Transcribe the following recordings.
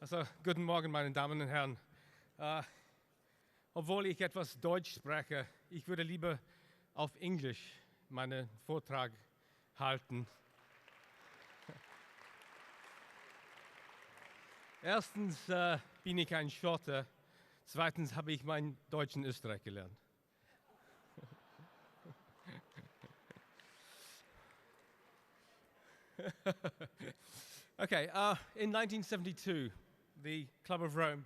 Also, guten Morgen, meine Damen und Herren. Obwohl ich etwas Deutsch spreche, ich würde lieber auf Englisch meinen Vortrag halten. Erstens bin ich ein Schotte, zweitens habe ich mein Deutsch in Österreich gelernt. Okay, in 1972, the Club of Rome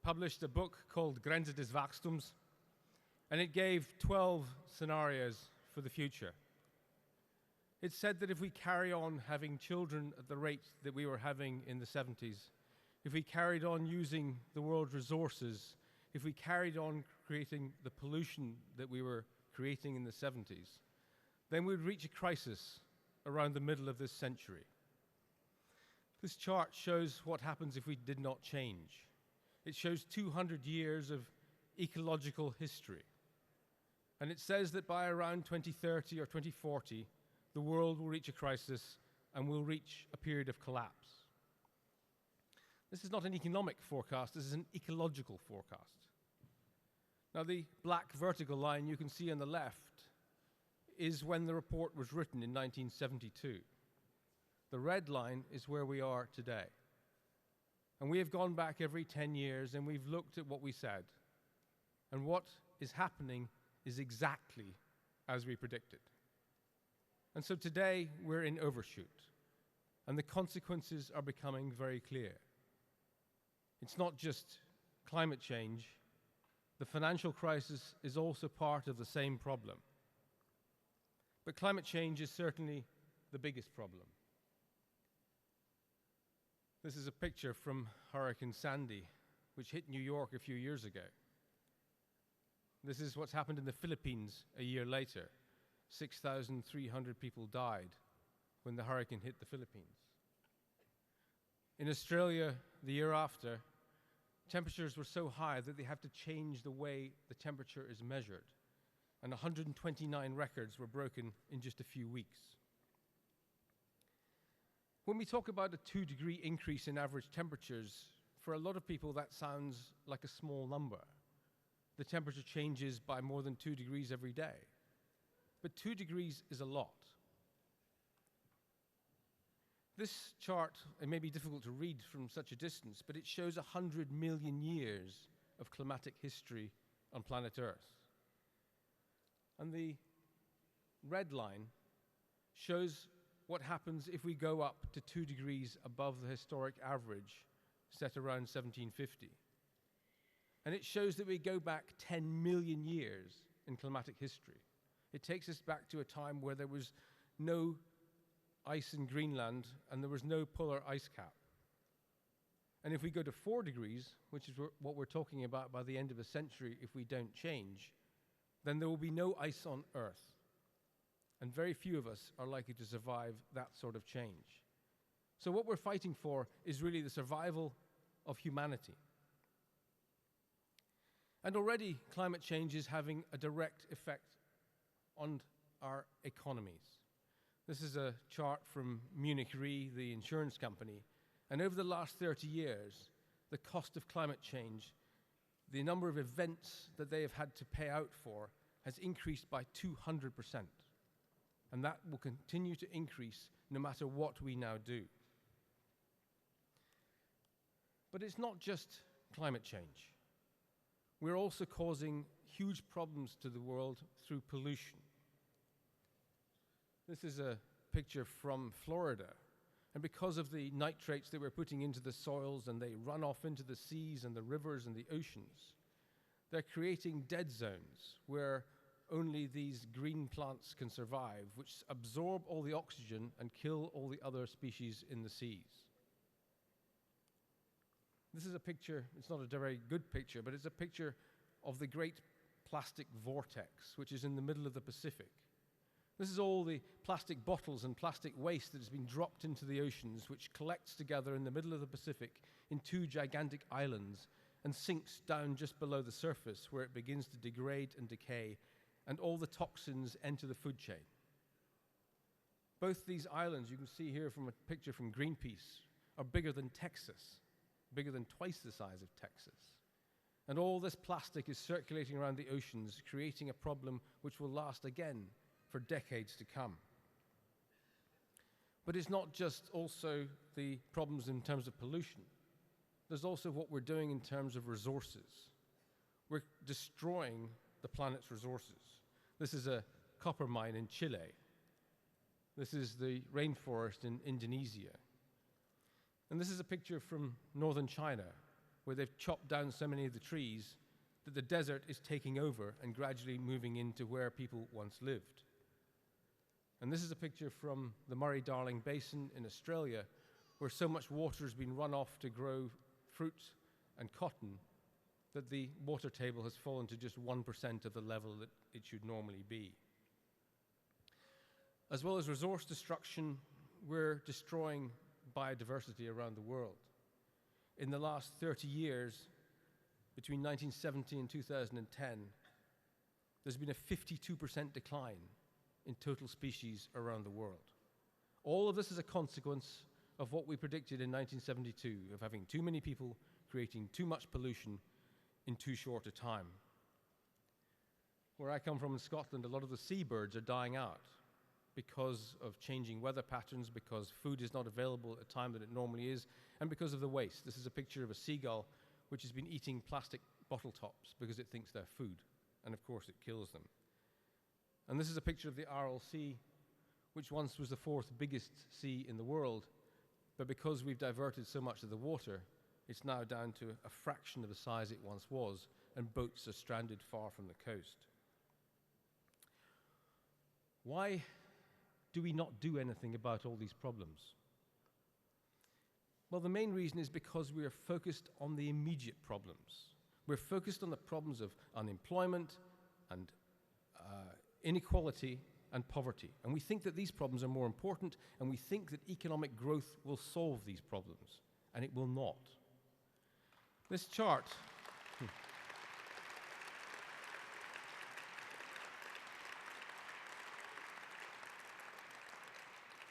published a book called Grenze des Wachstums, and it gave 12 scenarios for the future. It said that if we carry on having children at the rate that we were having in the 70s, if we carried on using the world's resources, if we carried on creating the pollution that we were creating in the 70s, then we'd reach a crisis around the middle of this century. This chart shows what happens if we did not change. It shows 200 years of ecological history. And it says that by around 2030 or 2040, the world will reach a crisis and will reach a period of collapse. This is not an economic forecast, this is an ecological forecast. Now, the black vertical line you can see on the left is when the report was written in 1972. The red line is where we are today. And we have gone back every 10 years and we've looked at what we said. And what is happening is exactly as we predicted. And so today we're in overshoot. And the consequences are becoming very clear. It's not just climate change. The financial crisis is also part of the same problem. But climate change is certainly the biggest problem. This is a picture from Hurricane Sandy, which hit New York a few years ago. This is what's happened in the Philippines a year later. 6,300 people died when the hurricane hit the Philippines. In Australia, the year after, temperatures were so high that they have to change the way the temperature is measured. And 129 records were broken in just a few weeks. When we talk about a 2-degree increase in average temperatures, for a lot of people that sounds like a small number. The temperature changes by more than 2 degrees every day. But 2 degrees is a lot. This chart, it may be difficult to read from such a distance, but it shows 100 million years of climatic history on planet Earth. And the red line shows what happens if we go up to 2 degrees above the historic average set around 1750. And it shows that we go back 10 million years in climatic history. It takes us back to a time where there was no ice in Greenland and there was no polar ice cap. And if we go to 4 degrees, which is what we're talking about by the end of a century if we don't change, then there will be no ice on Earth. And very few of us are likely to survive that sort of change. So what we're fighting for is really the survival of humanity. And already climate change is having a direct effect on our economies. This is a chart from Munich Re, the insurance company. And over the last 30 years, the cost of climate change, the number of events that they have had to pay out for, has increased by 200%. And that will continue to increase no matter what we now do. But it's not just climate change. We're also causing huge problems to the world through pollution. This is a picture from Florida. And because of the nitrates that we're putting into the soils and they run off into the seas and the rivers and the oceans, they're creating dead zones where only these green plants can survive, which absorb all the oxygen and kill all the other species in the seas. This is a picture, it's not a very good picture, but it's a picture of the great plastic vortex, which is in the middle of the Pacific. This is all the plastic bottles and plastic waste that has been dropped into the oceans, which collects together in the middle of the Pacific in 2 gigantic islands and sinks down just below the surface, where it begins to degrade and decay, and all the toxins enter the food chain. Both these islands, you can see here from a picture from Greenpeace, are bigger than Texas, bigger than twice the size of Texas. And all this plastic is circulating around the oceans, creating a problem which will last again for decades to come. But it's not just also the problems in terms of pollution. There's also what we're doing in terms of resources. We're destroying the planet's resources. This is a copper mine in Chile. This is the rainforest in Indonesia. And this is a picture from northern China, where they've chopped down so many of the trees that the desert is taking over and gradually moving into where people once lived. And this is a picture from the Murray-Darling Basin in Australia, where so much water has been run off to grow fruit and cotton that the water table has fallen to just 1% of the level that it should normally be. As well as resource destruction, we're destroying biodiversity around the world. In the last 30 years, between 1970 and 2010, there's been a 52% decline in total species around the world. All of this is a consequence of what we predicted in 1972, of having too many people creating too much pollution in too short a time. Where I come from in Scotland, a lot of the seabirds are dying out because of changing weather patterns, because food is not available at a time that it normally is, and because of the waste. This is a picture of a seagull which has been eating plastic bottle tops because it thinks they're food, and of course it kills them. And this is a picture of the Aral Sea, which once was the fourth biggest sea in the world, but because we've diverted so much of the water, it's now down to a fraction of the size it once was, and boats are stranded far from the coast. Why do we not do anything about all these problems? Well, the main reason is because we are focused on the immediate problems. We're focused on the problems of unemployment and inequality and poverty. And we think that these problems are more important, and we think that economic growth will solve these problems, and it will not. This chart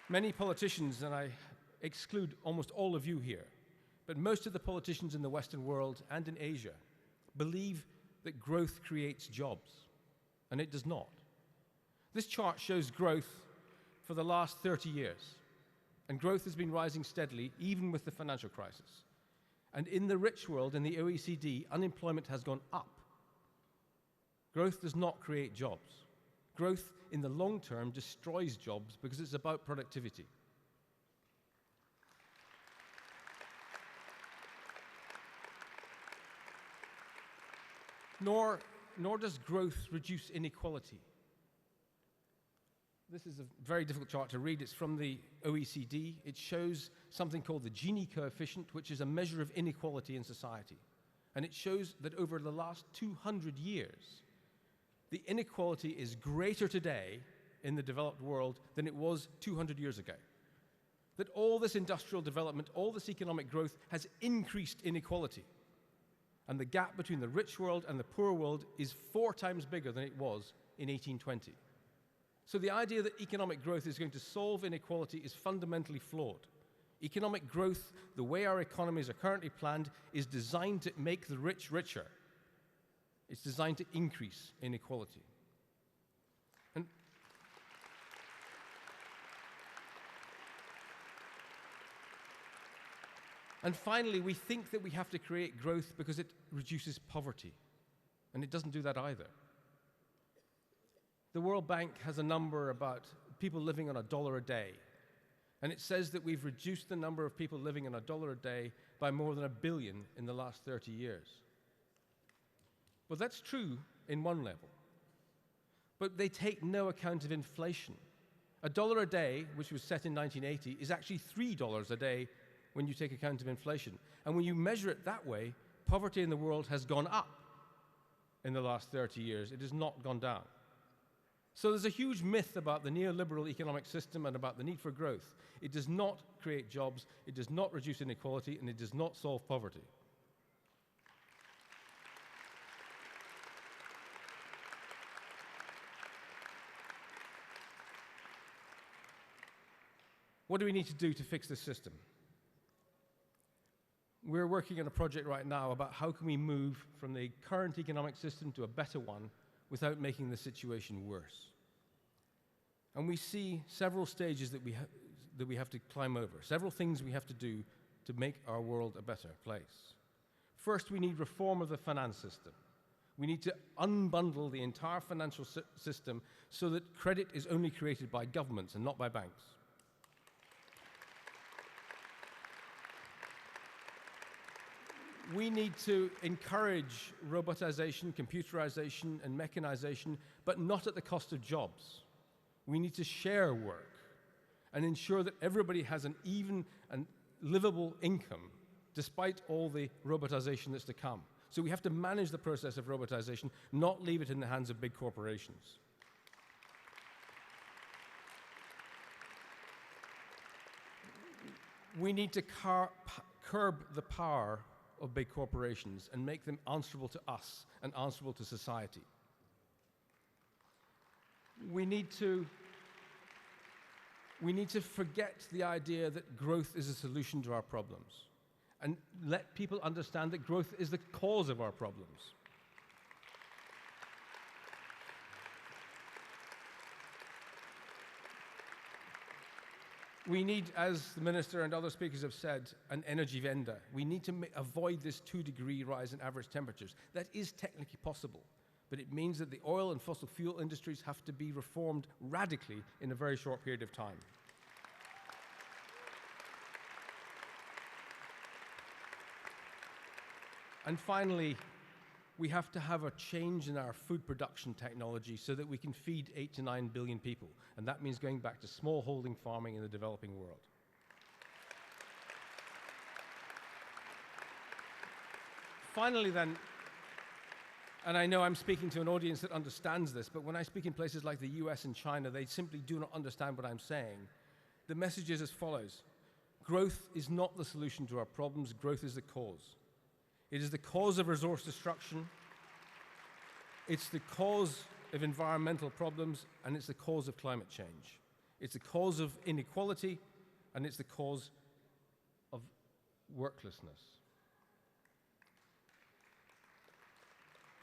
many politicians, and I exclude almost all of you here, but most of the politicians in the Western world and in Asia believe that growth creates jobs, and it does not. This chart shows growth for the last 30 years, and growth has been rising steadily, even with the financial crisis. And in the rich world, in the OECD, unemployment has gone up. Growth does not create jobs. Growth in the long term destroys jobs because it's about productivity. Nor does growth reduce inequality. This is a very difficult chart to read. It's from the OECD. It shows something called the Gini coefficient, which is a measure of inequality in society. And it shows that over the last 200 years, the inequality is greater today in the developed world than it was 200 years ago. That all this industrial development, all this economic growth has increased inequality. And the gap between the rich world and the poor world is 4 times bigger than it was in 1820. So the idea that economic growth is going to solve inequality is fundamentally flawed. Economic growth, the way our economies are currently planned, is designed to make the rich richer. It's designed to increase inequality. And finally, we think that we have to create growth because it reduces poverty. And it doesn't do that either. The World Bank has a number about people living on $1 a day. And it says that we've reduced the number of people living on $1 a day by more than 1 billion in the last 30 years. Well, that's true in one level. But they take no account of inflation. $1 a day, which was set in 1980, is actually $3 a day when you take account of inflation. And when you measure it that way, poverty in the world has gone up in the last 30 years. It has not gone down. So there's a huge myth about the neoliberal economic system and about the need for growth. It does not create jobs, it does not reduce inequality, and it does not solve poverty. What do we need to do to fix this system? We're working on a project right now about how can we move from the current economic system to a better one without making the situation worse. And we see several stages that we have to climb over, several things we have to do to make our world a better place. First, we need reform of the finance system. We need to unbundle the entire financial system so that credit is only created by governments and not by banks. We need to encourage robotization, computerization, and mechanization, but not at the cost of jobs. We need to share work and ensure that everybody has an even and livable income, despite all the robotization that's to come. So we have to manage the process of robotization, not leave it in the hands of big corporations. We need to curb the power of big corporations and make them answerable to us and answerable to society. We need to forget the idea that growth is a solution to our problems and let people understand that growth is the cause of our problems. We need, as the Minister and other speakers have said, an energy vendor. We need to avoid this 2-degree rise in average temperatures. That is technically possible, but it means that the oil and fossil fuel industries have to be reformed radically in a very short period of time. And finally, we have to have a change in our food production technology so that we can feed 8 to 9 billion people. And that means going back to smallholding farming in the developing world. Finally then, and I know I'm speaking to an audience that understands this, but when I speak in places like the US and China, they simply do not understand what I'm saying. The message is as follows. Growth is not the solution to our problems, growth is the cause. It is the cause of resource destruction, it's the cause of environmental problems, and it's the cause of climate change. It's the cause of inequality, and it's the cause of worklessness.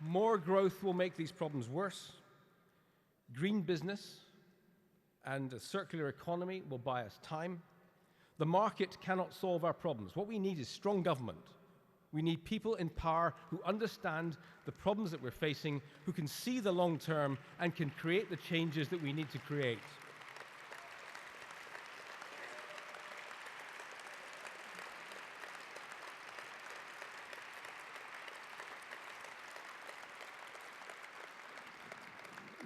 More growth will make these problems worse. Green business and a circular economy will buy us time. The market cannot solve our problems. What we need is strong government. We need people in power who understand the problems that we're facing, who can see the long term and can create the changes that we need to create.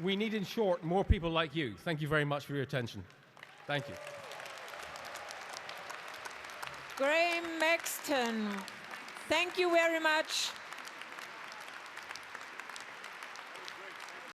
We need, in short, more people like you. Thank you very much for your attention. Thank you. Graeme Maxton, thank you very much.